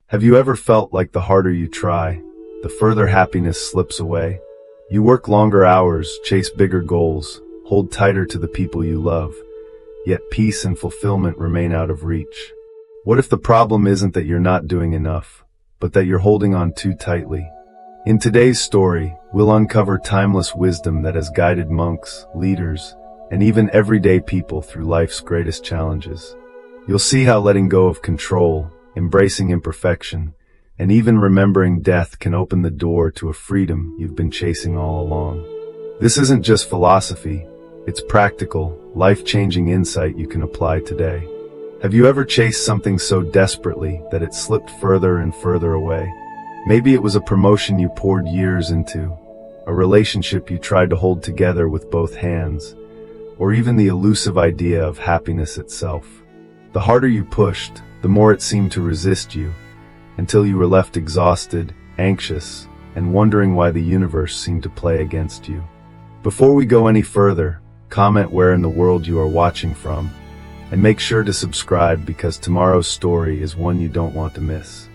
Have you ever felt like the harder you try, the further happiness slips away? You work longer hours, chase bigger goals, hold tighter to the people you love, yet peace and fulfillment remain out of reach. What if the problem isn't that you're not doing enough, but that you're holding on too tightly? In today's story, we'll uncover timeless wisdom that has guided monks, leaders, and even everyday people through life's greatest challenges. You'll see how letting go of control, embracing imperfection, and even remembering death can open the door to a freedom you've been chasing all along. This isn't just philosophy, it's practical, life-changing insight you can apply today. Have you ever chased something so desperately that it slipped further and further away? Maybe it was a promotion you poured years into, a relationship you tried to hold together with both hands, or even the elusive idea of happiness itself. The harder you pushed, the more it seemed to resist you, until you were left exhausted, anxious, and wondering why the universe seemed to play against you. Before we go any further, comment where in the world you are watching from, and make sure to subscribe because tomorrow's story is one you don't want to miss.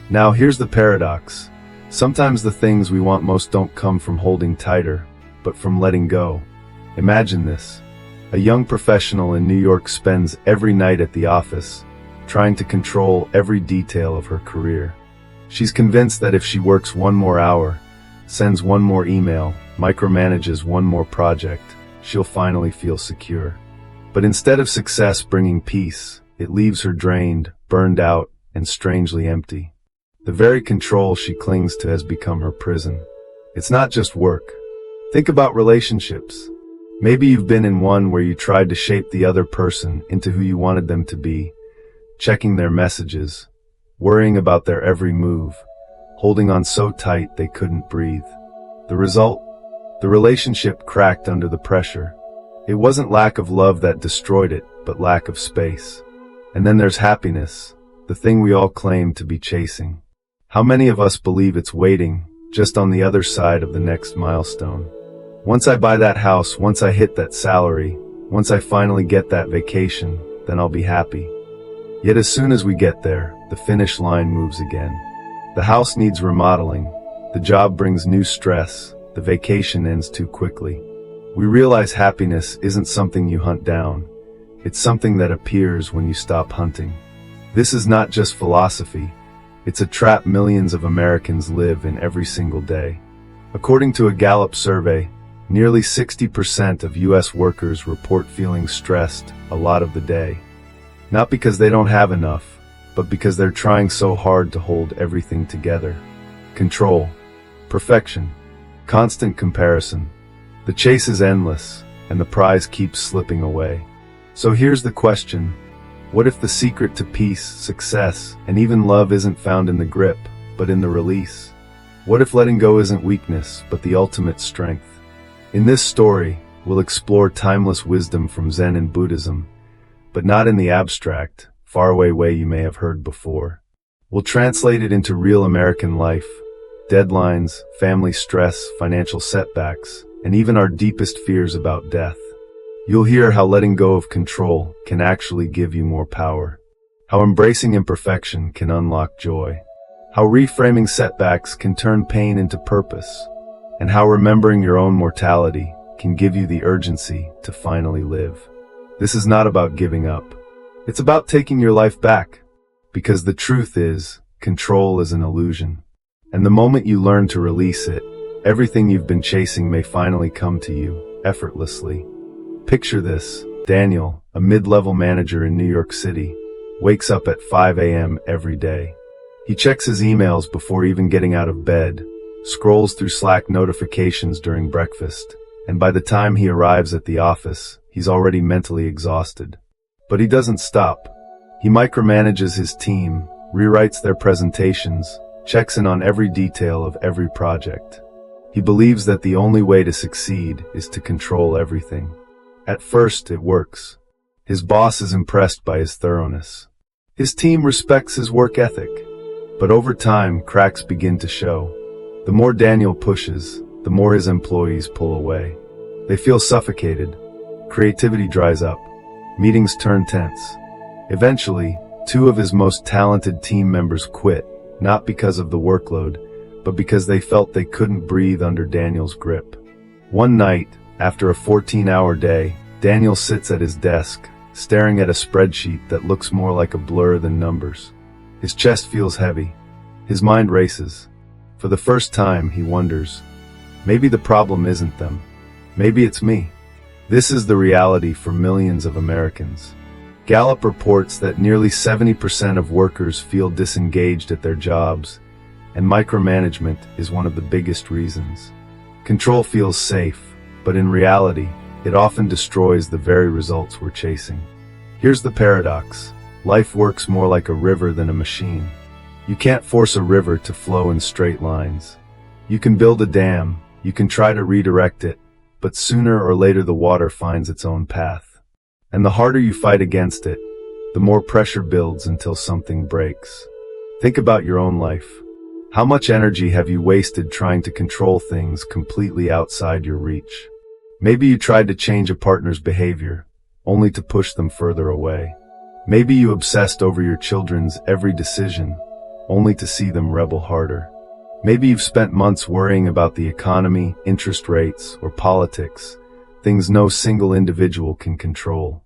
Now here's the paradox. Sometimes the things we want most don't come from holding tighter, but from letting go. Imagine this. A young professional in New York spends every night at the office, trying to control every detail of her career. She's convinced that if she works one more hour, sends one more email, micromanages one more project, she'll finally feel secure. But instead of success bringing peace, it leaves her drained, burned out, and strangely empty. The very control she clings to has become her prison. It's not just work. Think about relationships. Maybe you've been in one where you tried to shape the other person into who you wanted them to be, checking their messages, worrying about their every move, holding on so tight they couldn't breathe. The result? The relationship cracked under the pressure. It wasn't lack of love that destroyed it, but lack of space. And then there's happiness, the thing we all claim to be chasing. How many of us believe it's waiting, just on the other side of the next milestone? Once I buy that house, once I hit that salary, once I finally get that vacation, then I'll be happy. Yet as soon as we get there, the finish line moves again. The house needs remodeling, the job brings new stress, the vacation ends too quickly. We realize happiness isn't something you hunt down, it's something that appears when you stop hunting. This is not just philosophy, it's a trap millions of Americans live in every single day. According to a Gallup survey, nearly 60% of U.S. workers report feeling stressed a lot of the day. Not because they don't have enough, but because they're trying so hard to hold everything together. Control, perfection, constant comparison. The chase is endless, and the prize keeps slipping away. So here's the question. What if the secret to peace, success, and even love isn't found in the grip, but in the release? What if letting go isn't weakness, but the ultimate strength? In this story, we'll explore timeless wisdom from Zen and Buddhism, but not in the abstract, faraway way you may have heard before. We'll translate it into real American life, deadlines, family stress, financial setbacks, and even our deepest fears about death. You'll hear how letting go of control can actually give you more power, how embracing imperfection can unlock joy, how reframing setbacks can turn pain into purpose, and how remembering your own mortality can give you the urgency to finally live. This is not about giving up. It's about taking your life back, because the truth is, control is an illusion. And the moment you learn to release it, everything you've been chasing may finally come to you, effortlessly. Picture this. Daniel, a mid-level manager in New York City, wakes up at 5 a.m. every day. He checks his emails before even getting out of bed, scrolls through Slack notifications during breakfast, and by the time he arrives at the office, he's already mentally exhausted. But he doesn't stop. He micromanages his team, rewrites their presentations, checks in on every detail of every project. He believes that the only way to succeed is to control everything. At first, it works. His boss is impressed by his thoroughness. His team respects his work ethic. But over time, cracks begin to show. The more Daniel pushes, the more his employees pull away. They feel suffocated. Creativity dries up. Meetings turn tense. Eventually, two of his most talented team members quit, not because of the workload, but because they felt they couldn't breathe under Daniel's grip. One night, after a 14-hour day, Daniel sits at his desk, staring at a spreadsheet that looks more like a blur than numbers. His chest feels heavy. His mind races. For the first time, he wonders, maybe the problem isn't them. Maybe it's me. This is the reality for millions of Americans. Gallup reports that nearly 70% of workers feel disengaged at their jobs, and micromanagement is one of the biggest reasons. Control feels safe, but in reality, it often destroys the very results we're chasing. Here's the paradox. Life works more like a river than a machine. You can't force a river to flow in straight lines. You can build a dam, you can try to redirect it, but sooner or later the water finds its own path. And the harder you fight against it, the more pressure builds until something breaks. Think about your own life. How much energy have you wasted trying to control things completely outside your reach? Maybe you tried to change a partner's behavior, only to push them further away. Maybe you obsessed over your children's every decision, only to see them rebel harder. Maybe you've spent months worrying about the economy, interest rates, or politics, things no single individual can control.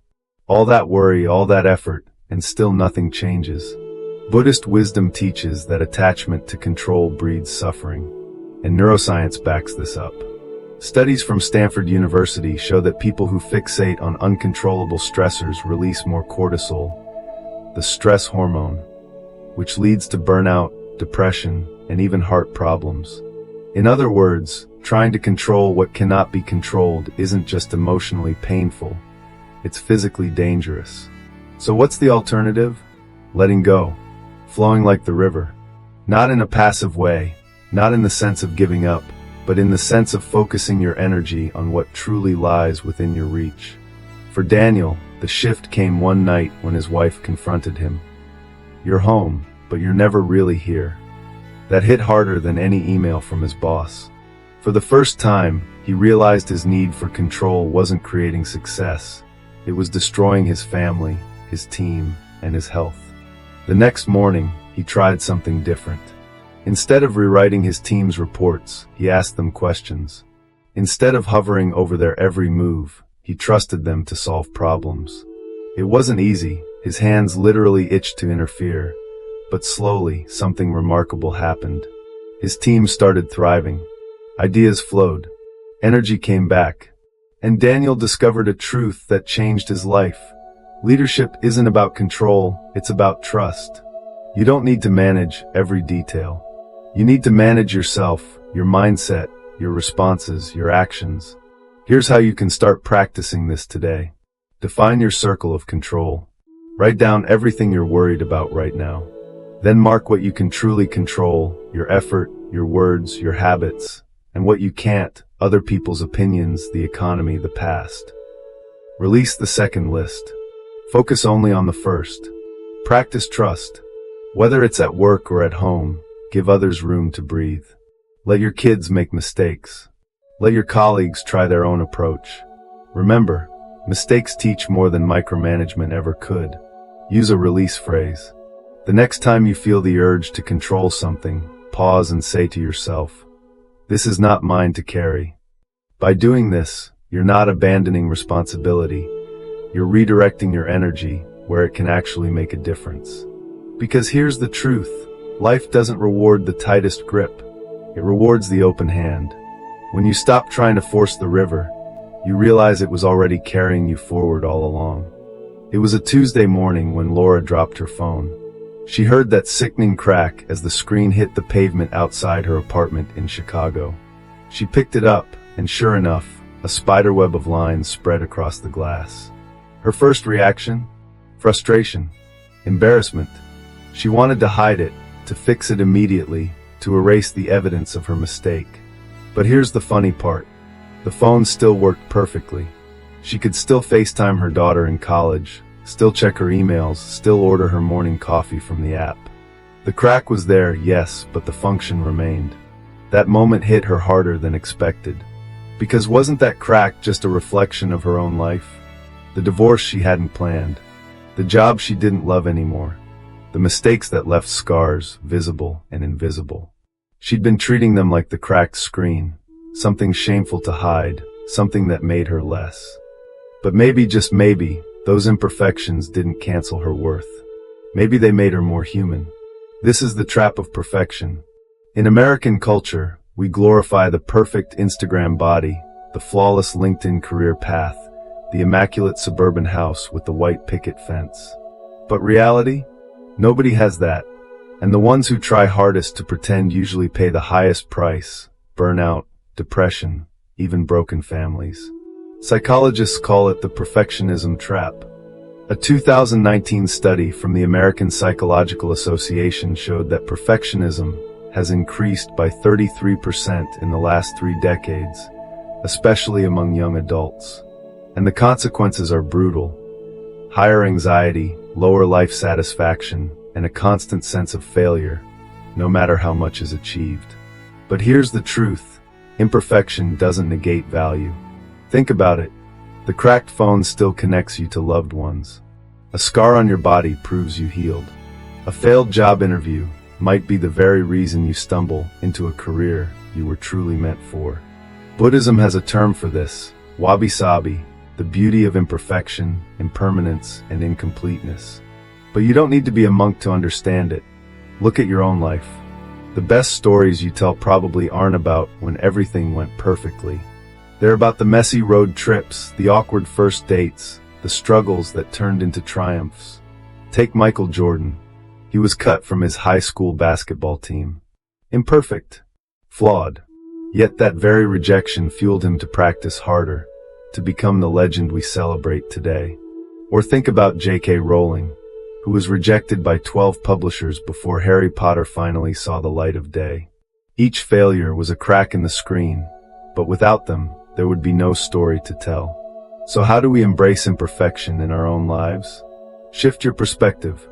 All that worry, all that effort, and still nothing changes. Buddhist wisdom teaches that attachment to control breeds suffering, and neuroscience backs this up. Studies from Stanford University show that people who fixate on uncontrollable stressors release more cortisol, the stress hormone, which leads to burnout, depression, and even heart problems. In other words, trying to control what cannot be controlled isn't just emotionally painful, it's physically dangerous. So what's the alternative? Letting go, flowing like the river. Not in a passive way, not in the sense of giving up, but in the sense of focusing your energy on what truly lies within your reach. For Daniel, the shift came one night when his wife confronted him. You're home, but you're never really here. That hit harder than any email from his boss. For the first time, he realized his need for control wasn't creating success. It was destroying his family, his team, and his health. The next morning, he tried something different. Instead of rewriting his team's reports, he asked them questions. Instead of hovering over their every move, he trusted them to solve problems. It wasn't easy, his hands literally itched to interfere, but slowly, something remarkable happened. His team started thriving. Ideas flowed. Energy came back. And Daniel discovered a truth that changed his life. Leadership isn't about control, it's about trust. You don't need to manage every detail. You need to manage yourself, your mindset, your responses, your actions. Here's how you can start practicing this today. Define your circle of control. Write down everything you're worried about right now. Then mark what you can truly control, your effort, your words, your habits, and what you can't, other people's opinions, the economy, the past. Release the second list. Focus only on the first. Practice trust. Whether it's at work or at home, give others room to breathe. Let your kids make mistakes. Let your colleagues try their own approach. Remember, mistakes teach more than micromanagement ever could. Use a release phrase. The next time you feel the urge to control something, pause and say to yourself, "This is not mine to carry." By doing this, you're not abandoning responsibility. You're redirecting your energy where it can actually make a difference. Because here's the truth. Life doesn't reward the tightest grip. It rewards the open hand. When you stop trying to force the river, you realize it was already carrying you forward all along. It was a Tuesday morning when Laura dropped her phone. She heard that sickening crack as the screen hit the pavement outside her apartment in Chicago. She picked it up, and sure enough, a spiderweb of lines spread across the glass. Her first reaction? Frustration. Embarrassment. She wanted to hide it, to fix it immediately, to erase the evidence of her mistake. But here's the funny part. The phone still worked perfectly. She could still FaceTime her daughter in college, still check her emails, still order her morning coffee from the app. The crack was there, yes, but the function remained. That moment hit her harder than expected. Because wasn't that crack just a reflection of her own life? The divorce she hadn't planned. The job she didn't love anymore. the mistakes that left scars, visible and invisible. She'd been treating them like the cracked screen, something shameful to hide, something that made her less. But maybe, just maybe, those imperfections didn't cancel her worth. Maybe they made her more human. This is the trap of perfection. In American culture, we glorify the perfect Instagram body, the flawless LinkedIn career path, the immaculate suburban house with the white picket fence. But reality? Nobody has that. And the ones who try hardest to pretend usually pay the highest price: burnout, depression, even broken families. Psychologists call it the perfectionism trap. A 2019 study from the American Psychological Association showed that perfectionism has increased by 33% in the last 3 decades, especially among young adults. And the consequences are brutal. Higher anxiety, lower life satisfaction, and a constant sense of failure, no matter how much is achieved. But here's the truth: imperfection doesn't negate value. Think about it. The cracked phone still connects you to loved ones. A scar on your body proves you healed. A failed job interview might be the very reason you stumble into a career you were truly meant for. Buddhism has a term for this: wabi-sabi, the beauty of imperfection, impermanence, and incompleteness. But you don't need to be a monk to understand it. Look at your own life. The best stories you tell probably aren't about when everything went perfectly. They're about the messy road trips, the awkward first dates, the struggles that turned into triumphs. Take Michael Jordan. He was cut from his high school basketball team. Imperfect. Flawed. Yet that very rejection fueled him to practice harder, to become the legend we celebrate today. Or think about J.K. Rowling, who was rejected by 12 publishers before Harry Potter finally saw the light of day. Each failure was a crack in the screen, but without them, there would be no story to tell. So how do we embrace imperfection in our own lives? Shift your perspective.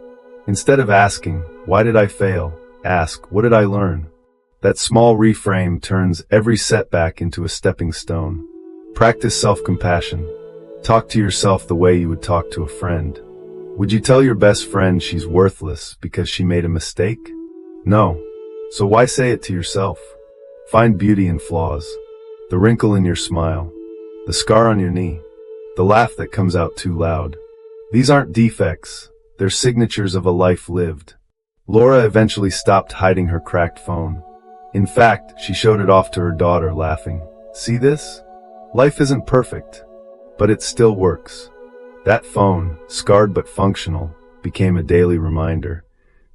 Instead of asking, "Why did I fail?" ask, "What did I learn?" That small reframe turns every setback into a stepping stone. Practice self-compassion. Talk to yourself the way you would talk to a friend. Would you tell your best friend she's worthless because she made a mistake? No. So why say it to yourself? Find beauty in flaws. The wrinkle in your smile. The scar on your knee. The laugh that comes out too loud. These aren't defects. They're signatures of a life lived. Laura eventually stopped hiding her cracked phone. In fact, she showed it off to her daughter, laughing. "See this? Life isn't perfect, but it still works." That phone, scarred but functional, became a daily reminder.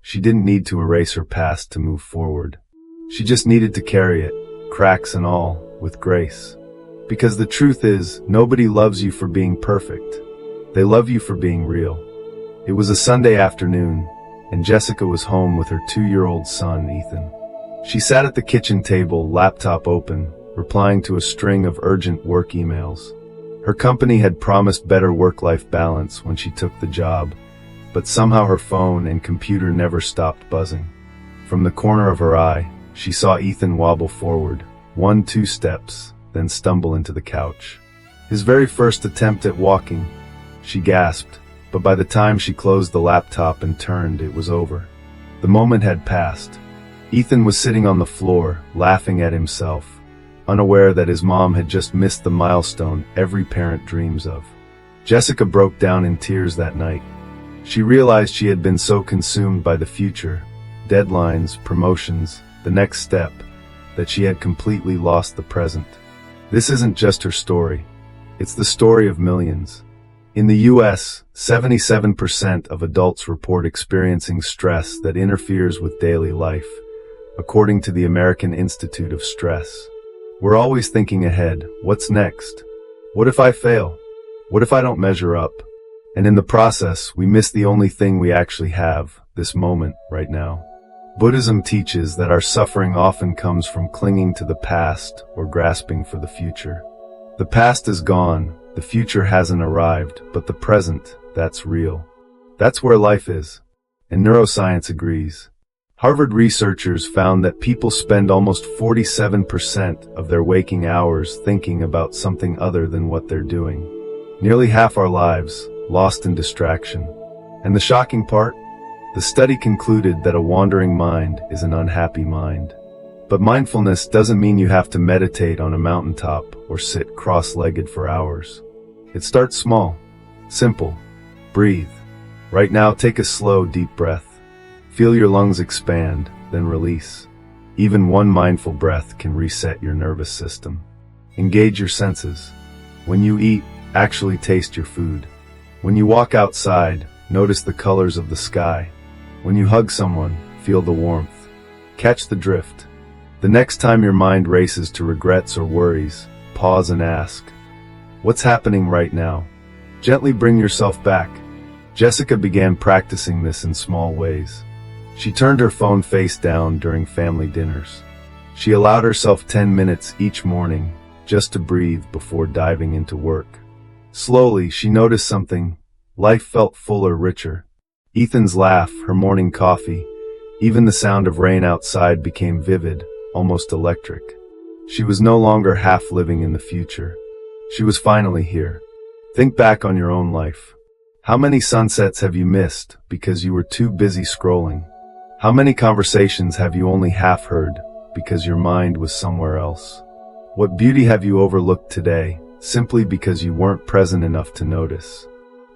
She didn't need to erase her past to move forward. She just needed to carry it, cracks and all, with grace. Because the truth is, nobody loves you for being perfect. They love you for being real. It was a Sunday afternoon, and Jessica was home with her 2-year-old son, Ethan. She sat at the kitchen table, laptop open, replying to a string of urgent work emails. Her company had promised better work-life balance when she took the job, but somehow her phone and computer never stopped buzzing. From the corner of her eye, she saw Ethan wobble forward, 1-2 steps, then stumble into the couch. His very first attempt at walking. She gasped, but by the time she closed the laptop and turned, it was over. The moment had passed. Ethan was sitting on the floor, laughing at himself, unaware that his mom had just missed the milestone every parent dreams of. Jessica broke down in tears that night. She realized she had been so consumed by the future, deadlines, promotions, the next step, that she had completely lost the present. This isn't just her story. It's the story of millions. In the US, 77% of adults report experiencing stress that interferes with daily life, according to the American Institute of Stress. We're always thinking ahead. What's next? What if I fail? What if I don't measure up? And in the process, we miss the only thing we actually have, this moment, right now. Buddhism teaches that our suffering often comes from clinging to the past or grasping for the future. The past is gone, the future hasn't arrived, but the present, that's real. That's where life is. And neuroscience agrees. Harvard researchers found that people spend almost 47% of their waking hours thinking about something other than what they're doing. Nearly half our lives, lost in distraction. And the shocking part? The study concluded that a wandering mind is an unhappy mind. But mindfulness doesn't mean you have to meditate on a mountaintop or sit cross-legged for hours. It starts small, simple. Breathe. Right now, take a slow, deep breath. Feel your lungs expand, then release. Even one mindful breath can reset your nervous system. Engage your senses. When you eat, actually taste your food. When you walk outside, notice the colors of the sky. When you hug someone, feel the warmth. Catch the drift. The next time your mind races to regrets or worries, pause and ask, what's happening right now? Gently bring yourself back. Jessica began practicing this in small ways. She turned her phone face down during family dinners. She allowed herself 10 minutes each morning just to breathe before diving into work. Slowly, she noticed something. Life felt fuller, richer. Ethan's laugh, her morning coffee, even the sound of rain outside became vivid, almost electric. She was no longer half living in the future. She was finally here. Think back on your own life. How many sunsets have you missed because you were too busy scrolling? How many conversations have you only half heard because your mind was somewhere else? What beauty have you overlooked today simply because you weren't present enough to notice?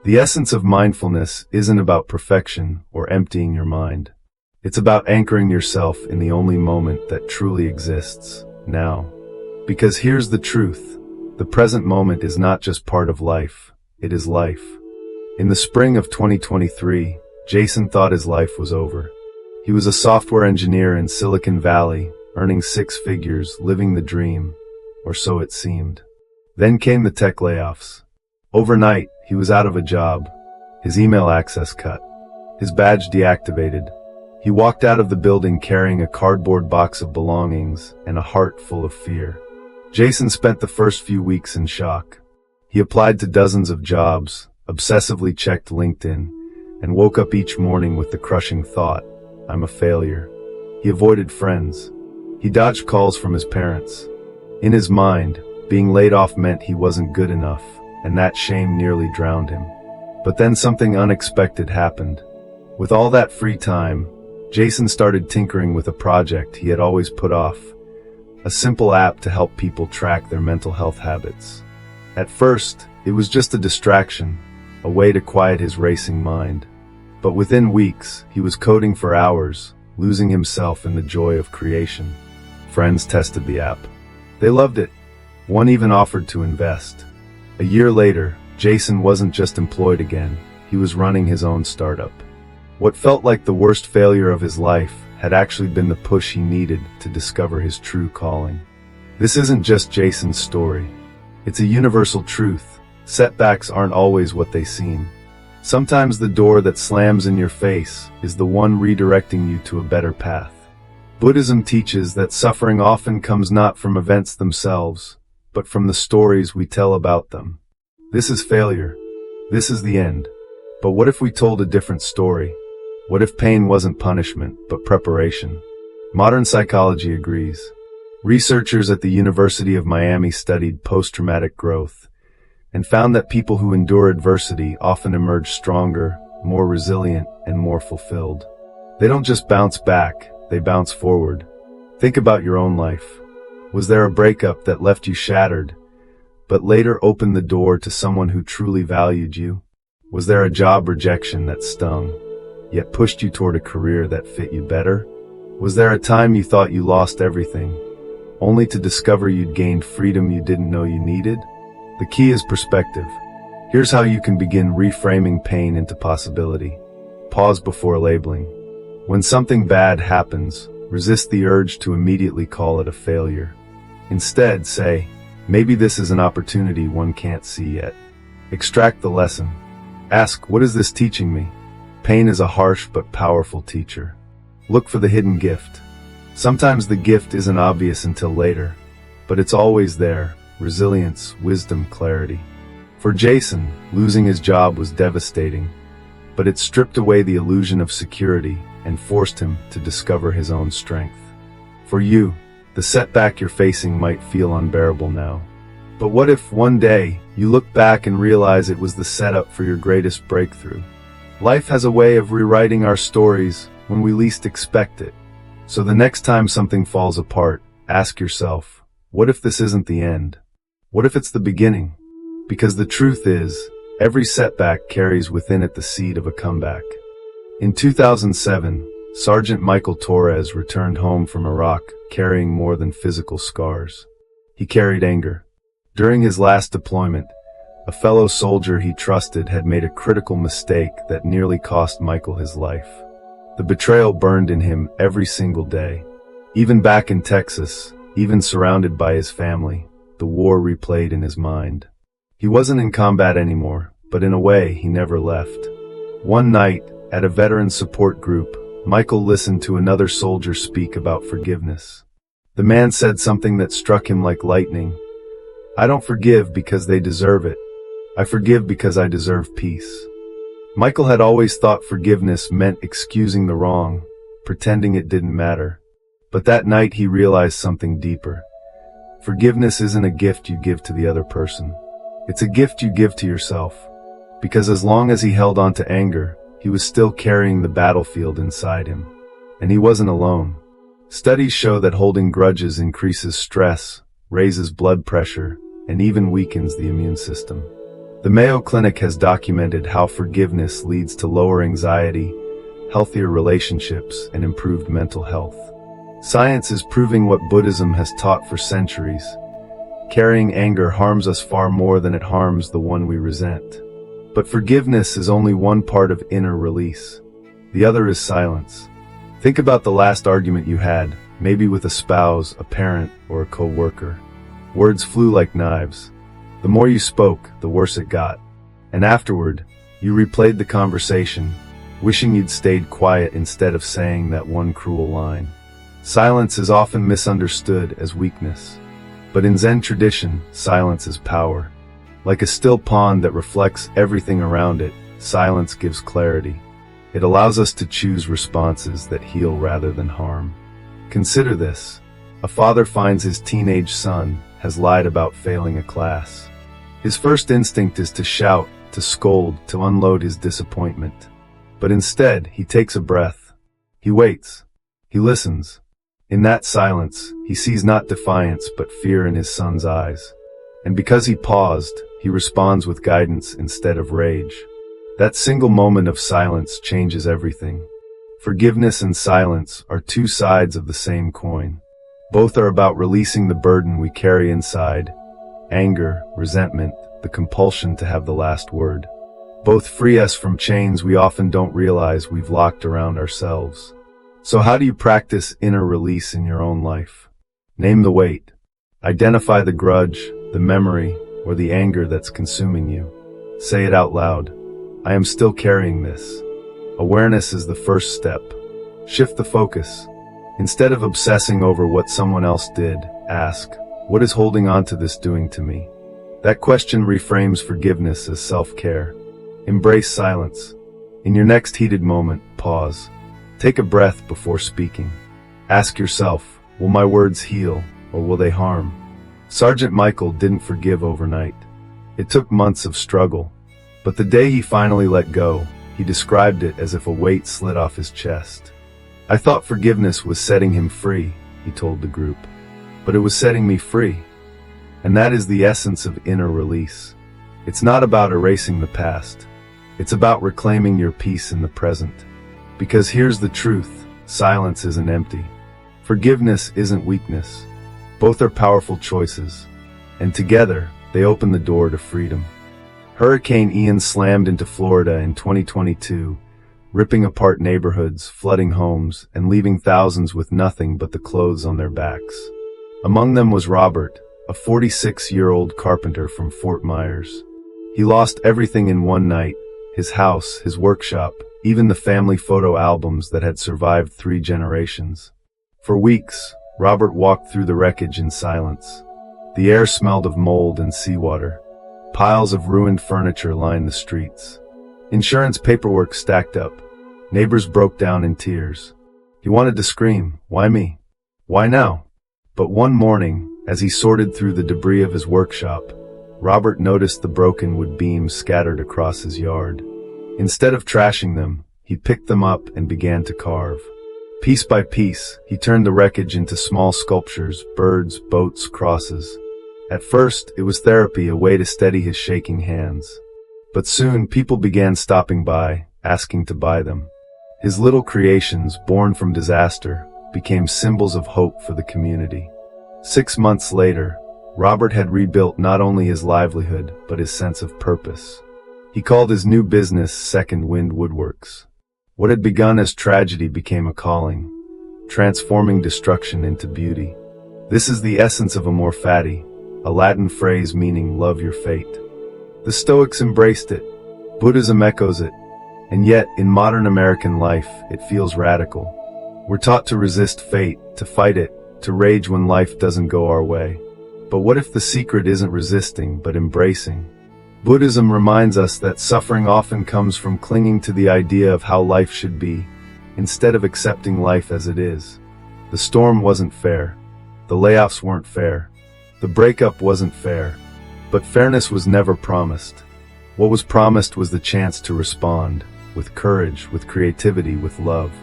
The essence of mindfulness isn't about perfection or emptying your mind. It's about anchoring yourself in the only moment that truly exists, now. Because here's the truth. The present moment is not just part of life, it is life. In the spring of 2023, Jason thought his life was over. He was a software engineer in Silicon Valley, earning 6 figures, living the dream, or so it seemed. Then came the tech layoffs. Overnight, he was out of a job, his email access cut, his badge deactivated. He walked out of the building carrying a cardboard box of belongings and a heart full of fear. Jason spent the first few weeks in shock. He applied to dozens of jobs, obsessively checked LinkedIn, and woke up each morning with the crushing thought, I'm a failure. He avoided friends. He dodged calls from his parents. In his mind, being laid off meant he wasn't good enough, and that shame nearly drowned him. But then something unexpected happened. With all that free time, Jason started tinkering with a project he had always put off, a simple app to help people track their mental health habits. At first, it was just a distraction, a way to quiet his racing mind. But within weeks, he was coding for hours, losing himself in the joy of creation. Friends tested the app. They loved it. One even offered to invest. A year later, Jason wasn't just employed again, he was running his own startup. What felt like the worst failure of his life had actually been the push he needed to discover his true calling. This isn't just Jason's story. It's a universal truth. Setbacks aren't always what they seem. Sometimes the door that slams in your face is the one redirecting you to a better path. Buddhism teaches that suffering often comes not from events themselves, but from the stories we tell about them. This is failure. This is the end. But what if we told a different story? What if pain wasn't punishment, but preparation? Modern psychology agrees. Researchers at the University of Miami studied post-traumatic growth and found that people who endure adversity often emerge stronger, more resilient, and more fulfilled. They don't just bounce back, they bounce forward. Think about your own life. Was there a breakup that left you shattered, but later opened the door to someone who truly valued you? Was there a job rejection that stung, yet pushed you toward a career that fit you better? Was there a time you thought you lost everything, only to discover you'd gained freedom you didn't know you needed? The key is perspective. Here's how you can begin reframing pain into possibility. Pause before labeling. When something bad happens, resist the urge to immediately call it a failure. Instead, say, maybe this is an opportunity one can't see yet. Extract the lesson. Ask, what is this teaching me? Pain is a harsh but powerful teacher. Look for the hidden gift. Sometimes the gift isn't obvious until later, but it's always there. Resilience, wisdom, clarity. For Jason, losing his job was devastating, but it stripped away the illusion of security and forced him to discover his own strength. For you, the setback you're facing might feel unbearable now. But what if one day you look back and realize it was the setup for your greatest breakthrough? Life has a way of rewriting our stories when we least expect it. So the next time something falls apart, ask yourself, what if this isn't the end? What if it's the beginning? Because the truth is, every setback carries within it the seed of a comeback. In 2007, Sergeant Michael Torres returned home from Iraq carrying more than physical scars. He carried anger. During his last deployment, a fellow soldier he trusted had made a critical mistake that nearly cost Michael his life. The betrayal burned in him every single day. Even back in Texas, even surrounded by his family, the war replayed in his mind. He wasn't in combat anymore, but in a way he never left. One night, at a veteran support group, Michael listened to another soldier speak about forgiveness. The man said something that struck him like lightning. "I don't forgive because they deserve it. I forgive because I deserve peace." Michael had always thought forgiveness meant excusing the wrong, pretending it didn't matter. But that night he realized something deeper. Forgiveness isn't a gift you give to the other person. It's a gift you give to yourself. Because as long as he held on to anger, he was still carrying the battlefield inside him. And he wasn't alone. Studies show that holding grudges increases stress, raises blood pressure, and even weakens the immune system. The Mayo Clinic has documented how forgiveness leads to lower anxiety, healthier relationships, and improved mental health. Science is proving what Buddhism has taught for centuries. Carrying anger harms us far more than it harms the one we resent. But forgiveness is only one part of inner release. The other is silence. Think about the last argument you had, maybe with a spouse, a parent, or a co-worker. Words flew like knives. The more you spoke, the worse it got. And afterward, you replayed the conversation, wishing you'd stayed quiet instead of saying that one cruel line. Silence is often misunderstood as weakness. But in Zen tradition, silence is power. Like a still pond that reflects everything around it, silence gives clarity. It allows us to choose responses that heal rather than harm. Consider this. A father finds his teenage son has lied about failing a class. His first instinct is to shout, to scold, to unload his disappointment. But instead, he takes a breath. He waits. He listens. In that silence, he sees not defiance but fear in his son's eyes. And because he paused, he responds with guidance instead of rage. That single moment of silence changes everything. Forgiveness and silence are two sides of the same coin. Both are about releasing the burden we carry inside. Anger, resentment, the compulsion to have the last word. Both free us from chains we often don't realize we've locked around ourselves. So how do you practice inner release in your own life? Name the weight. Identify the grudge, the memory, or the anger that's consuming you. Say it out loud. I am still carrying this. Awareness is the first step. Shift the focus. Instead of obsessing over what someone else did, ask, what is holding on to this doing to me? That question reframes forgiveness as self-care. Embrace silence. In your next heated moment, pause. Take a breath before speaking. Ask yourself, will my words heal, or will they harm? Sergeant Michael didn't forgive overnight. It took months of struggle. But the day he finally let go, he described it as if a weight slid off his chest. I thought forgiveness was setting him free, he told the group. But it was setting me free. And that is the essence of inner release. It's not about erasing the past. It's about reclaiming your peace in the present. Because here's the truth, silence isn't empty. Forgiveness isn't weakness. Both are powerful choices. And together, they open the door to freedom. Hurricane Ian slammed into Florida in 2022, ripping apart neighborhoods, flooding homes, and leaving thousands with nothing but the clothes on their backs. Among them was Robert, a 46-year-old carpenter from Fort Myers. He lost everything in one night, his house, his workshop, even the family photo albums that had survived 3 generations. For weeks, Robert walked through the wreckage in silence. The air smelled of mold and seawater. Piles of ruined furniture lined the streets. Insurance paperwork stacked up. Neighbors broke down in tears. He wanted to scream, "Why me? Why now?" But one morning, as he sorted through the debris of his workshop, Robert noticed the broken wood beams scattered across his yard. Instead of trashing them, he picked them up and began to carve. Piece by piece, he turned the wreckage into small sculptures, birds, boats, crosses. At first, it was therapy, a way to steady his shaking hands. But soon, people began stopping by, asking to buy them. His little creations, born from disaster, became symbols of hope for the community. 6 months later, Robert had rebuilt not only his livelihood, but his sense of purpose. He called his new business Second Wind Woodworks. What had begun as tragedy became a calling, transforming destruction into beauty. This is the essence of amor fati, a Latin phrase meaning love your fate. The Stoics embraced it. Buddhism echoes it. And yet, in modern American life, it feels radical. We're taught to resist fate, to fight it, to rage when life doesn't go our way. But what if the secret isn't resisting, but embracing? Buddhism reminds us that suffering often comes from clinging to the idea of how life should be, instead of accepting life as it is. The storm wasn't fair. The layoffs weren't fair. The breakup wasn't fair. But fairness was never promised. What was promised was the chance to respond, with courage, with creativity, with love.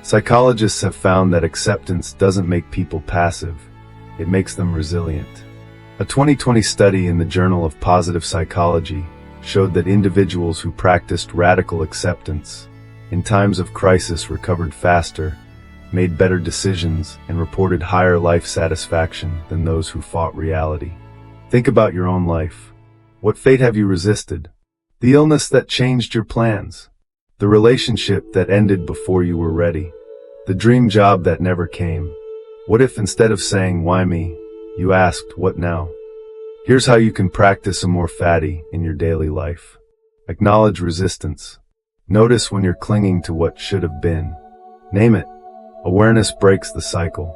Psychologists have found that acceptance doesn't make people passive. It makes them resilient. A 2020 study in the Journal of Positive Psychology showed that individuals who practiced radical acceptance in times of crisis recovered faster, made better decisions, and reported higher life satisfaction than those who fought reality. Think about your own life. What fate have you resisted? The illness that changed your plans? The relationship that ended before you were ready? The dream job that never came? What if instead of saying, "Why me?" you asked, "What now?" Here's how you can practice amor fati in your daily life. Acknowledge resistance. Notice when you're clinging to what should have been. Name it. Awareness breaks the cycle.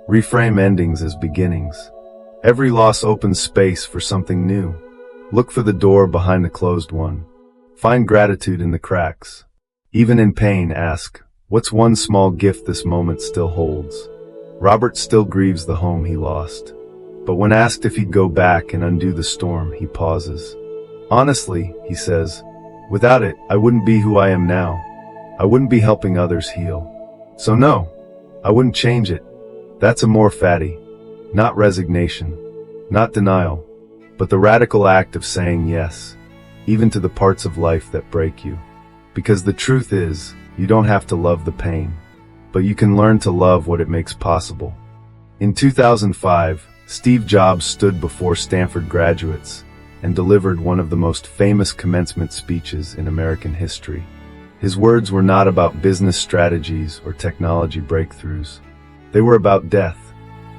Reframe endings as beginnings. Every loss opens space for something new. Look for the door behind the closed one. Find gratitude in the cracks. Even in pain, ask, what's one small gift this moment still holds? Robert still grieves the home he lost. But when asked if he'd go back and undo the storm, he pauses. Honestly, he says, without it, I wouldn't be who I am now. I wouldn't be helping others heal. So no, I wouldn't change it. That's amor fati. Not resignation, not denial, but the radical act of saying yes, even to the parts of life that break you. Because the truth is, you don't have to love the pain, but you can learn to love what it makes possible. In 2005, Steve Jobs stood before Stanford graduates and delivered one of the most famous commencement speeches in American history. His words were not about business strategies or technology breakthroughs. They were about death.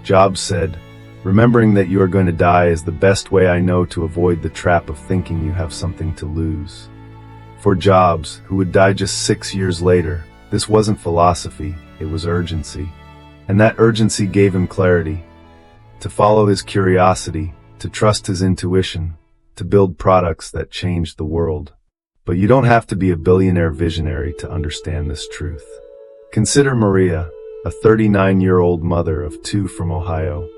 Jobs said, "Remembering that you are going to die is the best way I know to avoid the trap of thinking you have something to lose." For Jobs, who would die just 6 years later, this wasn't philosophy, it was urgency. And that urgency gave him clarity. To follow his curiosity, to trust his intuition, to build products that changed the world. But you don't have to be a billionaire visionary to understand this truth. Consider Maria, a 39-year-old mother of 2 from Ohio.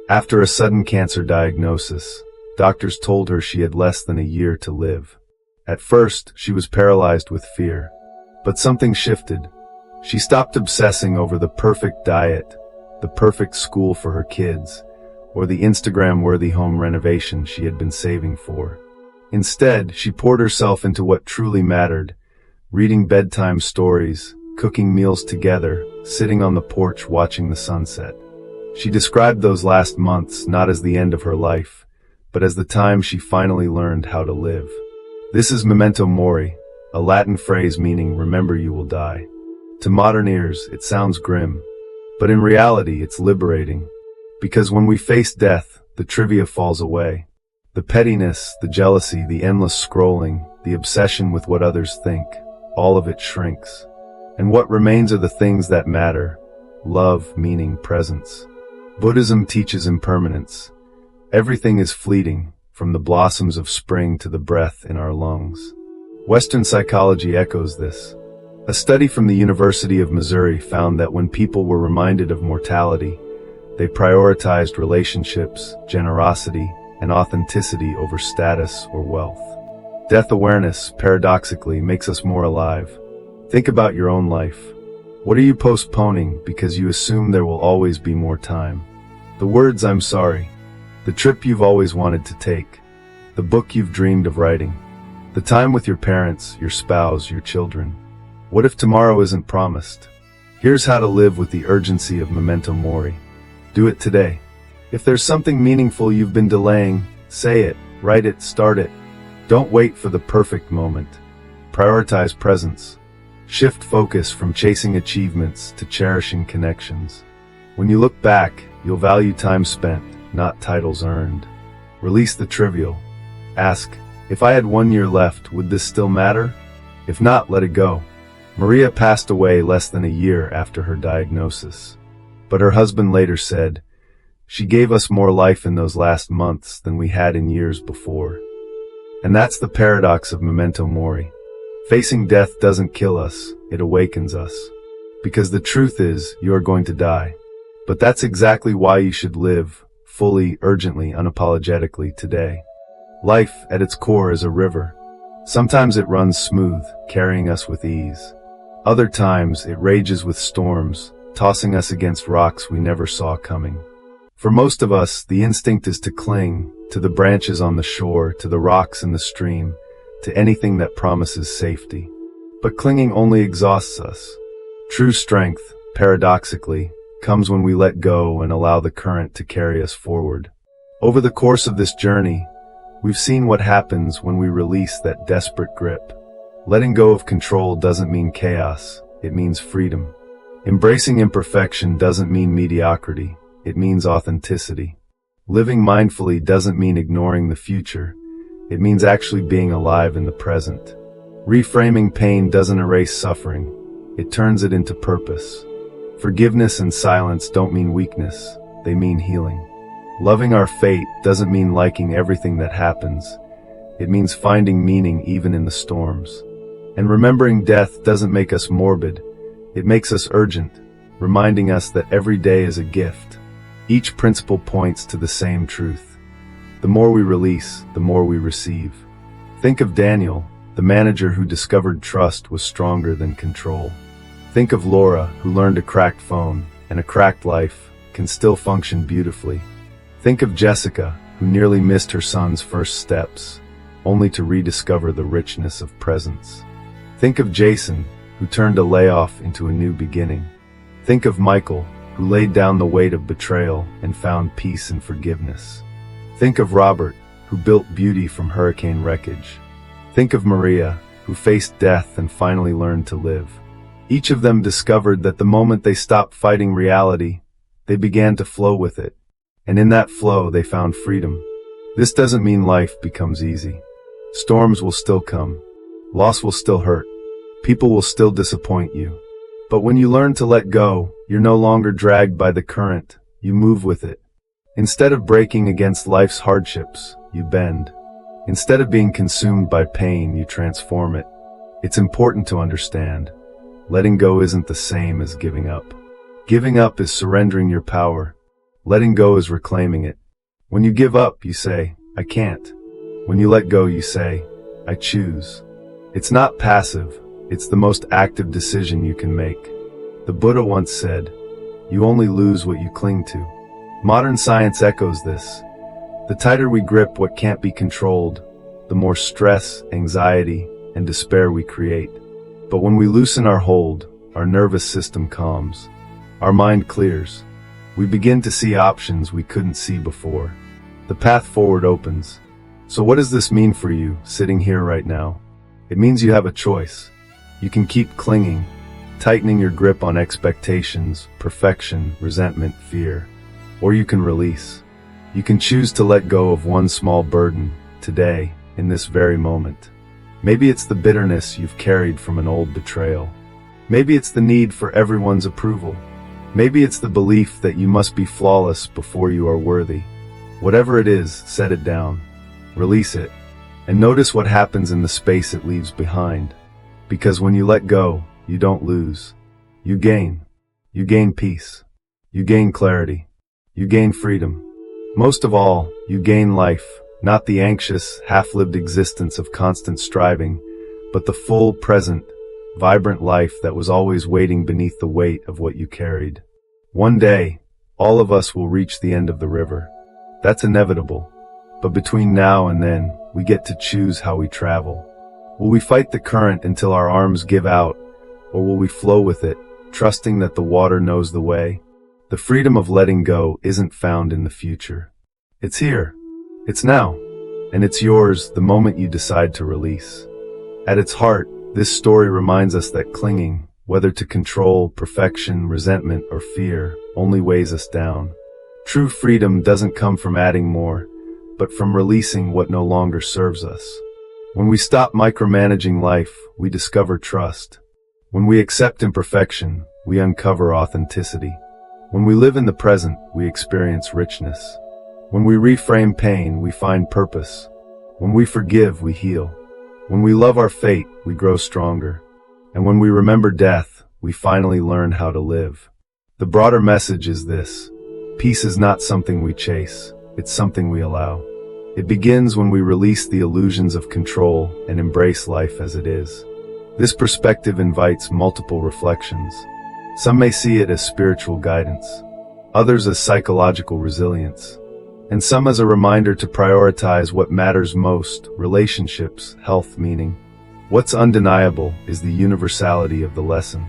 After a sudden cancer diagnosis, doctors told her she had less than a year to live. At first, she was paralyzed with fear. But something shifted. She stopped obsessing over the perfect diet, the perfect school for her kids, or the Instagram-worthy home renovation she had been saving for. Instead, she poured herself into what truly mattered, reading bedtime stories, cooking meals together, sitting on the porch watching the sunset. She described those last months not as the end of her life, but as the time she finally learned how to live. This is memento mori, a Latin phrase meaning remember you will die. To modern ears, it sounds grim, but in reality it's liberating. Because when we face death, the trivia falls away. The pettiness, the jealousy, the endless scrolling, the obsession with what others think, all of it shrinks. And what remains are the things that matter: love, meaning, presence. Buddhism teaches impermanence. Everything is fleeting, from the blossoms of spring to the breath in our lungs. Western psychology echoes this. A study from the University of Missouri found that when people were reminded of mortality, they prioritized relationships, generosity, and authenticity over status or wealth. Death awareness, paradoxically, makes us more alive. Think about your own life. What are you postponing because you assume there will always be more time? The words "I'm sorry," the trip you've always wanted to take, the book you've dreamed of writing, the time with your parents, your spouse, your children. What if tomorrow isn't promised? Here's how to live with the urgency of memento mori. Do it today. If there's something meaningful you've been delaying, say it, write it, start it. Don't wait for the perfect moment. Prioritize presence. Shift focus from chasing achievements to cherishing connections. When you look back, you'll value time spent, not titles earned. Release the trivial. Ask, if I had 1 year left, would this still matter? If not, let it go. Maria passed away less than a year after her diagnosis. But her husband later said, "She gave us more life in those last months than we had in years before." And that's the paradox of memento mori. Facing death doesn't kill us, it awakens us. Because the truth is, you are going to die. But that's exactly why you should live, fully, urgently, unapologetically today. Life, at its core, is a river. Sometimes it runs smooth, carrying us with ease. Other times, it rages with storms, tossing us against rocks we never saw coming. For most of us, the instinct is to cling, to the branches on the shore, to the rocks in the stream, to anything that promises safety. But clinging only exhausts us. True strength, paradoxically, comes when we let go and allow the current to carry us forward. Over the course of this journey, we've seen what happens when we release that desperate grip. Letting go of control doesn't mean chaos, it means freedom. Embracing imperfection doesn't mean mediocrity, it means authenticity. Living mindfully doesn't mean ignoring the future, it means actually being alive in the present. Reframing pain doesn't erase suffering, it turns it into purpose. Forgiveness and silence don't mean weakness, they mean healing. Loving our fate doesn't mean liking everything that happens, it means finding meaning even in the storms. And remembering death doesn't make us morbid, it makes us urgent, reminding us that every day is a gift. Each principle points to the same truth. The more we release, the more we receive. Think of Daniel, the manager who discovered trust was stronger than control. Think of Laura, who learned a cracked phone, and a cracked life can still function beautifully. Think of Jessica, who nearly missed her son's first steps, only to rediscover the richness of presence. Think of Jason, who turned a layoff into a new beginning. Think of Michael, who laid down the weight of betrayal and found peace and forgiveness. Think of Robert, who built beauty from hurricane wreckage. Think of Maria, who faced death and finally learned to live. Each of them discovered that the moment they stopped fighting reality, they began to flow with it. And in that flow, they found freedom. This doesn't mean life becomes easy. Storms will still come. Loss will still hurt. People will still disappoint you. But when you learn to let go, you're no longer dragged by the current, you move with it. Instead of breaking against life's hardships, you bend. Instead of being consumed by pain, you transform it. It's important to understand. Letting go isn't the same as giving up. Giving up is surrendering your power. Letting go is reclaiming it. When you give up, you say, "I can't." When you let go, you say, "I choose." It's not passive, it's the most active decision you can make. The Buddha once said, "You only lose what you cling to." Modern science echoes this. The tighter we grip what can't be controlled, the more stress, anxiety, and despair we create. But when we loosen our hold, our nervous system calms. Our mind clears. We begin to see options we couldn't see before. The path forward opens. So what does this mean for you, sitting here right now? It means you have a choice. You can keep clinging, tightening your grip on expectations, perfection, resentment, fear. Or you can release. You can choose to let go of one small burden, today, in this very moment. Maybe it's the bitterness you've carried from an old betrayal. Maybe it's the need for everyone's approval. Maybe it's the belief that you must be flawless before you are worthy. Whatever it is, set it down. Release it. And notice what happens in the space it leaves behind. Because when you let go, you don't lose. You gain. You gain peace. You gain clarity. You gain freedom. Most of all, you gain life, Not the anxious, half-lived existence of constant striving, but the full, present, vibrant life that was always waiting beneath the weight of what you carried. One day, all of us will reach the end of the river. That's inevitable. But between now and then, we get to choose how we travel. Will we fight the current until our arms give out, or will we flow with it, trusting that the water knows the way? The freedom of letting go isn't found in the future. It's here. It's now. And it's yours the moment you decide to release. At its heart, this story reminds us that clinging, whether to control, perfection, resentment, or fear, only weighs us down. True freedom doesn't come from adding more, but from releasing what no longer serves us. When we stop micromanaging life, we discover trust. When we accept imperfection, we uncover authenticity. When we live in the present, we experience richness. When we reframe pain, we find purpose. When we forgive, we heal. When we love our fate, we grow stronger. And when we remember death, we finally learn how to live. The broader message is this: peace is not something we chase, it's something we allow. It begins when we release the illusions of control and embrace life as it is. This perspective invites multiple reflections. Some may see it as spiritual guidance, others as psychological resilience, and some as a reminder to prioritize what matters most: relationships, health, meaning. What's undeniable is the universality of the lesson.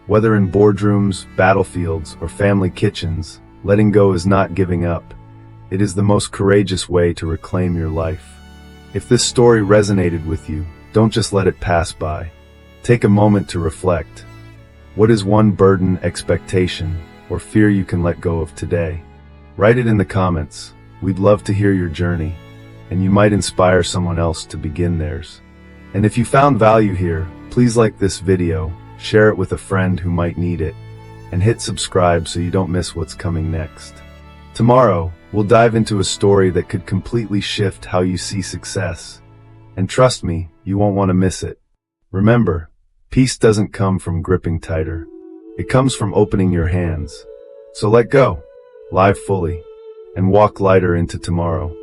Whether in boardrooms, battlefields, or family kitchens, letting go is not giving up. It is the most courageous way to reclaim your life. If this story resonated with you, don't just let it pass by. Take a moment to reflect. What is one burden, expectation, or fear you can let go of today? Write it in the comments. We'd love to hear your journey, and you might inspire someone else to begin theirs. And if you found value here, please like this video, share it with a friend who might need it, and hit subscribe so you don't miss what's coming next. Tomorrow, we'll dive into a story that could completely shift how you see success. And trust me, you won't want to miss it. Remember, peace doesn't come from gripping tighter. It comes from opening your hands. So let go, live fully, and walk lighter into tomorrow.